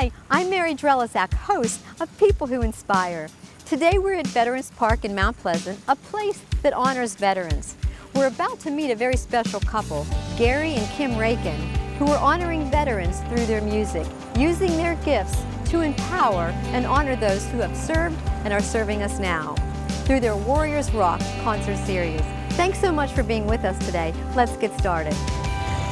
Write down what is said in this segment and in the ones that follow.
Hi, I'm Mary Dreliszak, host of People Who Inspire. Today we're at Veterans Park in Mount Pleasant, a place that honors veterans. We're about to meet a very special couple, Gary and Kim Racan, who are honoring veterans through their music, using their gifts to empower and honor those who have served and are serving us now through their Warriors Rock concert series. Thanks so much for being with us today. Let's get started.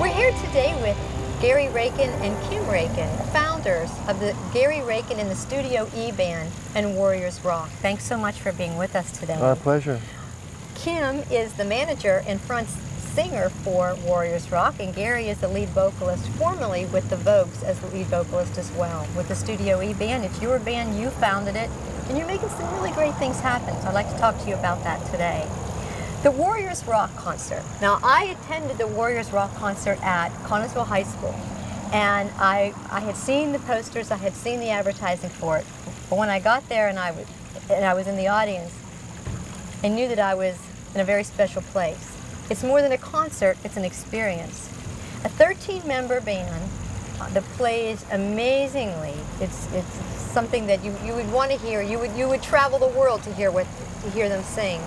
We're here today with Gary Racan and Kim Racan, founders of the Gary Racan and the Studio E Band and Warriors Rock. Thanks so much for being with us today. Our pleasure. Kim is the manager and front singer for Warriors Rock, and Gary is the lead vocalist, formerly with the Vogues as the lead vocalist as well. With the Studio E Band, it's your band, you founded it, and you're making some really great things happen. So I'd like to talk to you about that today. The Warriors Rock concert. Now, I attended the Warriors Rock concert at Connellsville High School, and I had seen the posters, I had seen the advertising for it, but when I got there and I was in the audience, I knew that I was in a very special place. It's more than a concert, it's an experience. A 13-member band that plays amazingly. It's something that you would want to hear. You would travel the world to hear them sing.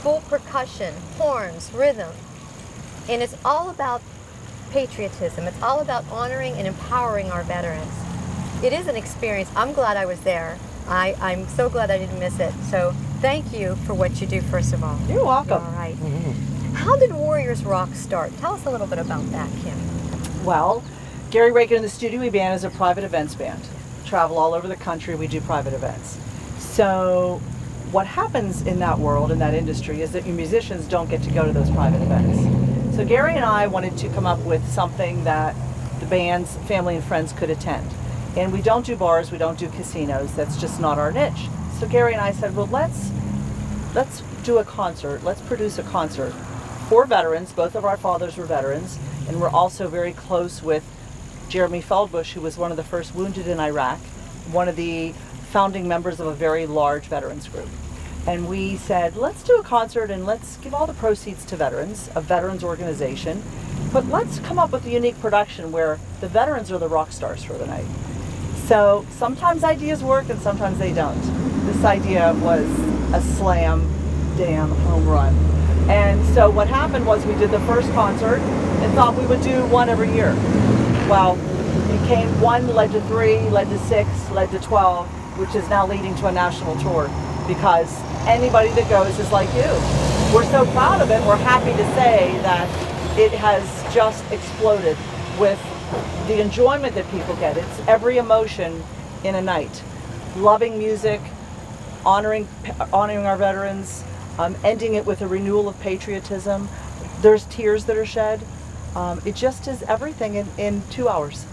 Full percussion, horns, rhythm, and it's all about patriotism. It's all about honoring and empowering our veterans. It is an experience. I'm glad I was there. I'm so glad I didn't miss it. So thank you for what you do, first of all. You're welcome. All right. Mm-hmm. How did Warriors Rock start? Tell us a little bit about that, Kim. Well, Gary Racan and the Studio E Band is a private events band. Travel all over the country. We do private events. So what happens in that world, in that industry, is that you musicians don't get to go to those private events. So Gary and I wanted to come up with something that the band's family and friends could attend. And we don't do bars, we don't do casinos, that's just not our niche. So Gary and I said, well, let's do a concert, let's produce a concert for veterans. Both of our fathers were veterans, and we're also very close with Jeremy Feldbush, who was one of the first wounded in Iraq, one of the founding members of a very large veterans group. And we said, let's do a concert and let's give all the proceeds to veterans, a veterans organization, but let's come up with a unique production where the veterans are the rock stars for the night. So sometimes ideas work and sometimes they don't. This idea was a slam damn home run. And so what happened was we did the first concert and thought we would do one every year. Well, it came one, led to 3, led to 6, led to 12, which is now leading to a national tour, because anybody that goes is like you. We're so proud of it. We're happy to say that it has just exploded with the enjoyment that people get. It's every emotion in a night. Loving music, honoring our veterans, ending it with a renewal of patriotism. There's tears that are shed. It just is everything in 2 hours.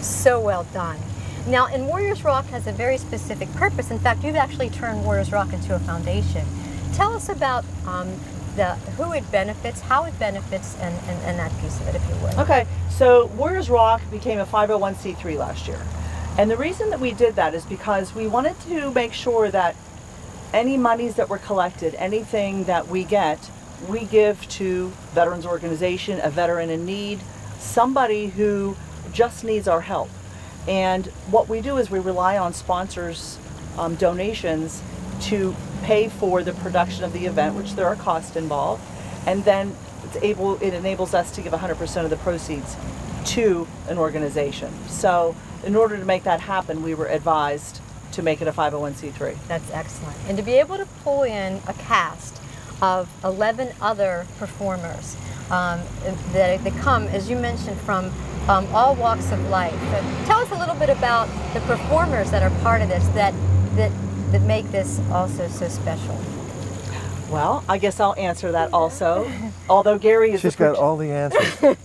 So well done. Now, and Warriors Rock has a very specific purpose. In fact, you've actually turned Warriors Rock into a foundation. Tell us about who it benefits, how it benefits, and that piece of it, if you would. Okay, so Warriors Rock became a 501c3 last year. And the reason that we did that is because we wanted to make sure that any monies that were collected, anything that we get, we give to veterans organization, a veteran in need, somebody who just needs our help. And what we do is we rely on sponsors' donations to pay for the production of the event, which there are costs involved, and then it enables us to give 100% of the proceeds to an organization. So in order to make that happen, we were advised to make it a 501c3. That's excellent. And to be able to pull in a cast of 11 other performers that come, as you mentioned, from all walks of life. Tell us a little bit about the performers that are part of this that make this also so special. Well, I guess I'll answer that also. Although Gary is She's got all the answers.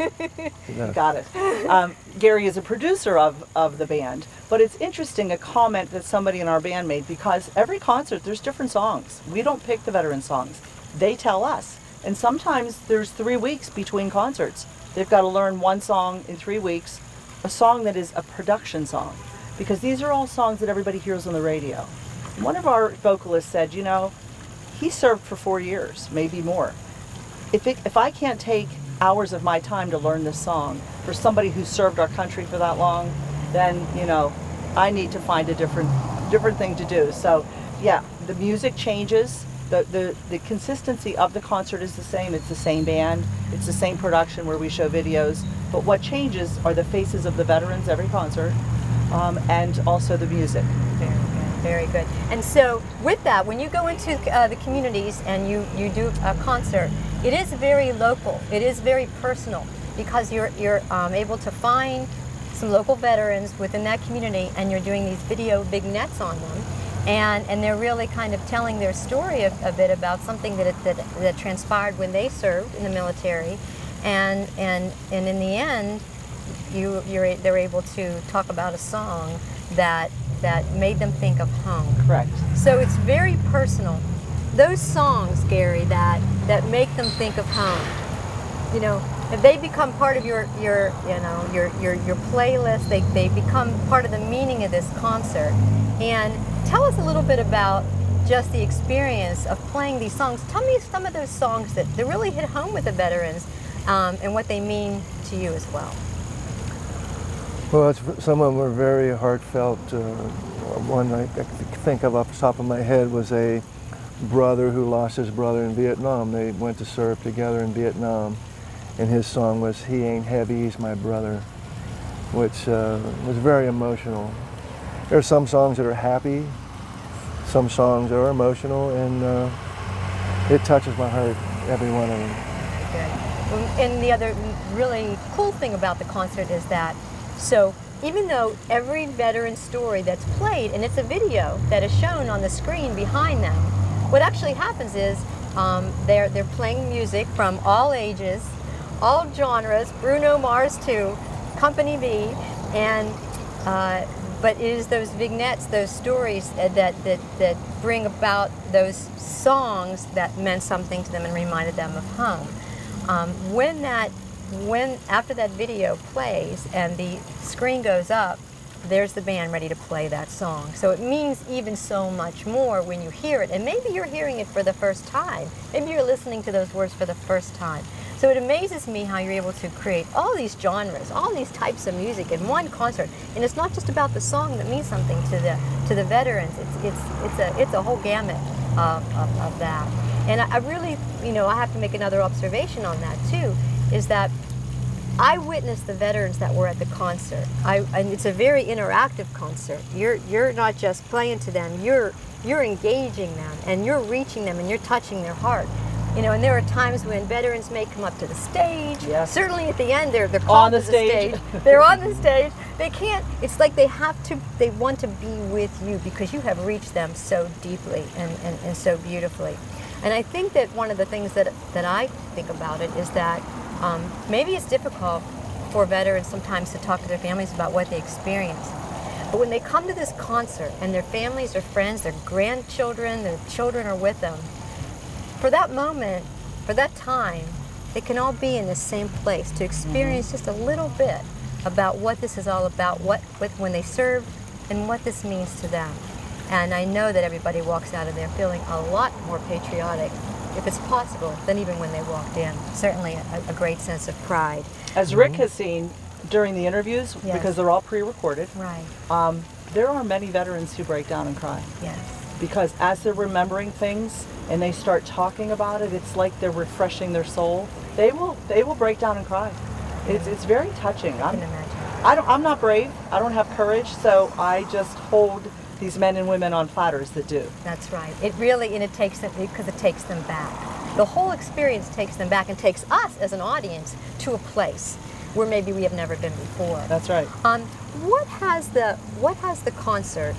Got it. Gary is a producer of the band, but it's interesting, a comment that somebody in our band made, because every concert there's different songs. We don't pick the veteran songs. They tell us. And sometimes there's 3 weeks between concerts. They've got to learn one song in 3 weeks, a song that is a production song, because these are all songs that everybody hears on the radio. One of our vocalists said, you know, he served for 4 years, maybe more. If I can't take hours of my time to learn this song for somebody who served our country for that long, then, you know, I need to find a different thing to do. So, yeah, the music changes. The consistency of the concert is the same. It's the same band. It's the same production where we show videos. But what changes are the faces of the veterans every concert, and also the music. Very good, very good. And so with that, when you go into the communities and you do a concert, it is very local. It is very personal because you're able to find some local veterans within that community, and you're doing these video vignettes on them. And they're really kind of telling their story a bit about something that transpired when they served in the military, and in the end, they're able to talk about a song that made them think of home. Correct. So it's very personal. Those songs, Gary, that make them think of home. You know, if they become part of your playlist, they become part of the meaning of this concert. And tell us a little bit about just the experience of playing these songs. Tell me some of those songs that really hit home with the veterans, and what they mean to you as well. Well, some of them were very heartfelt. One I think of off the top of my head was a brother who lost his brother in Vietnam. They went to serve together in Vietnam, and his song was "He Ain't Heavy, He's My Brother," which was very emotional. There are some songs that are happy, some songs that are emotional, and it touches my heart, every one of them. Good. And the other really cool thing about the concert is that, so even though every veteran story that's played, and it's a video that is shown on the screen behind them, what actually happens is they're playing music from all ages, all genres, Bruno Mars to Company B, and but it is those vignettes, those stories that bring about those songs that meant something to them and reminded them of home. When after that video plays and the screen goes up, there's the band ready to play that song. So it means even so much more when you hear it. And maybe you're hearing it for the first time. Maybe you're listening to those words for the first time. So it amazes me how you're able to create all these genres, all these types of music in one concert. And it's not just about the song that means something to the veterans. It's a whole gamut of that. And I really, I have to make another observation on that too, is that I witnessed the veterans that were at the concert. And it's a very interactive concert. You're not just playing to them. You're engaging them, and you're reaching them, and you're touching their heart. And there are times when veterans may come up to the stage. Yes. Certainly at the end, they're called to the stage. They're on the stage. They can't. It's like they want to be with you because you have reached them so deeply and so beautifully. And I think that one of the things that I think about it is that maybe it's difficult for veterans sometimes to talk to their families about what they experienced. But when they come to this concert and their families, their friends, their grandchildren, their children are with them, for that moment, for that time, they can all be in the same place to experience just a little bit about what this is all about, when they served, and what this means to them. And I know that everybody walks out of there feeling a lot more patriotic, if it's possible, than even when they walked in. Certainly a great sense of pride. As Rick has seen during the interviews, Yes. because they're all pre-recorded, Right. there are many veterans who break down and cry. Yes. Because as they're remembering things and they start talking about it, it's like they're refreshing their soul. They will break down and cry. It's very touching. I can imagine. I'm not brave. I don't have courage, so I just hold these men and women on platters that do. That's right. It really, and it takes them, because it takes them back. The whole experience takes them back and takes us as an audience to a place where maybe we have never been before. That's right. What has the concert,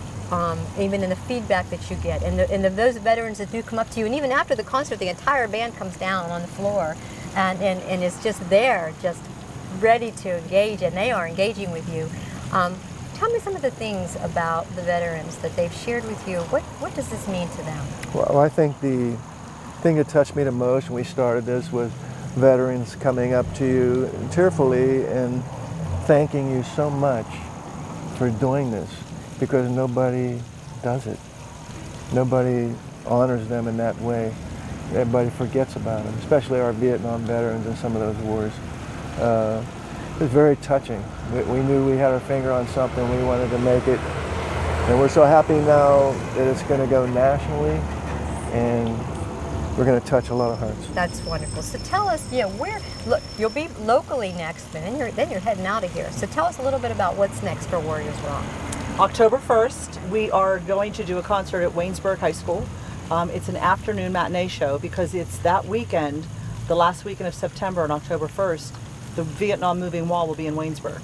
even in the feedback that you get, and those veterans that do come up to you, and even after the concert, the entire band comes down on the floor, and is just there, just ready to engage, and they are engaging with you. Tell me some of the things about the veterans that they've shared with you. What does this mean to them? Well, I think the thing that touched me the most when we started this was veterans coming up to you tearfully and thanking you so much for doing this, because nobody does it. Nobody honors them in that way. Everybody forgets about them, especially our Vietnam veterans and some of those wars. It was very touching. We knew we had our finger on something. We wanted to make it. And we're so happy now that it's going to go nationally, and we're going to touch a lot of hearts. That's wonderful. So tell us, where, look, you'll be locally next, but then you're heading out of here. So tell us a little bit about what's next for Warriors Rock. October 1st, we are going to do a concert at Waynesburg High School. It's an afternoon matinee show because it's that weekend, the last weekend of September on October 1st, the Vietnam Moving Wall will be in Waynesburg.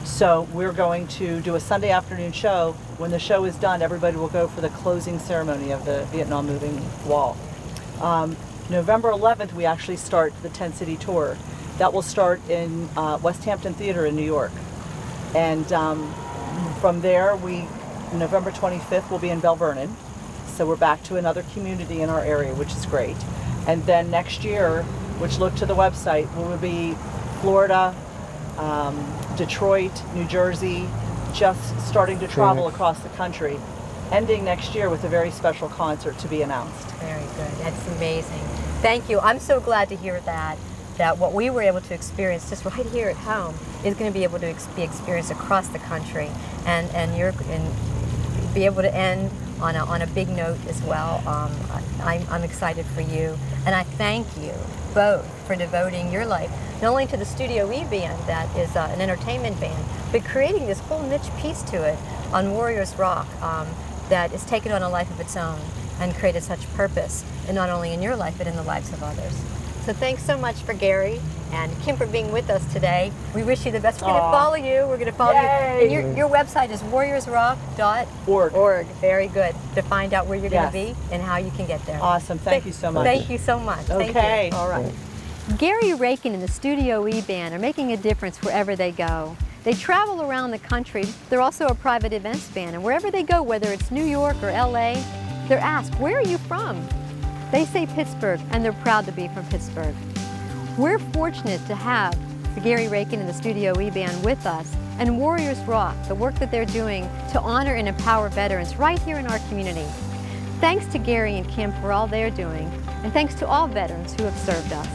So we're going to do a Sunday afternoon show. When the show is done, everybody will go for the closing ceremony of the Vietnam Moving Wall. November 11th, we actually start the 10-city tour. That will start in West Hampton Theater in New York. And from there, November 25th, we'll be in Bell Vernon. So we're back to another community in our area, which is great. And then next year, which look to the website, will be Florida, Detroit, New Jersey, just starting to travel across the country, ending next year with a very special concert to be announced. Very good. That's amazing. Thank you. I'm so glad to hear that what we were able to experience just right here at home is going to be able to be experienced across the country, and be able to end on a big note as well. I'm excited for you, and I thank you both for devoting your life not only to the Studio E band that is an entertainment band, but creating this whole niche piece to it on Warriors Rock that has taken on a life of its own and created such purpose, and not only in your life but in the lives of others. So thanks so much for Gary and Kim for being with us today. We wish you the best. We're going to follow you. We're going to follow you. And your website is warriorsrock.org. Very good. To find out where you're going to be and how you can get there. Awesome. Thank you so much. Thank you so much. Okay. Thank you. All right. Gary Racan and the Studio E band are making a difference wherever they go. They travel around the country. They're also a private events band, and wherever they go, whether it's New York or LA, they're asked, "Where are you from?" They say Pittsburgh, and they're proud to be from Pittsburgh. We're fortunate to have the Gary Racan and the Studio E band with us, and Warriors Rock, the work that they're doing to honor and empower veterans right here in our community. Thanks to Gary and Kim for all they're doing, and thanks to all veterans who have served us.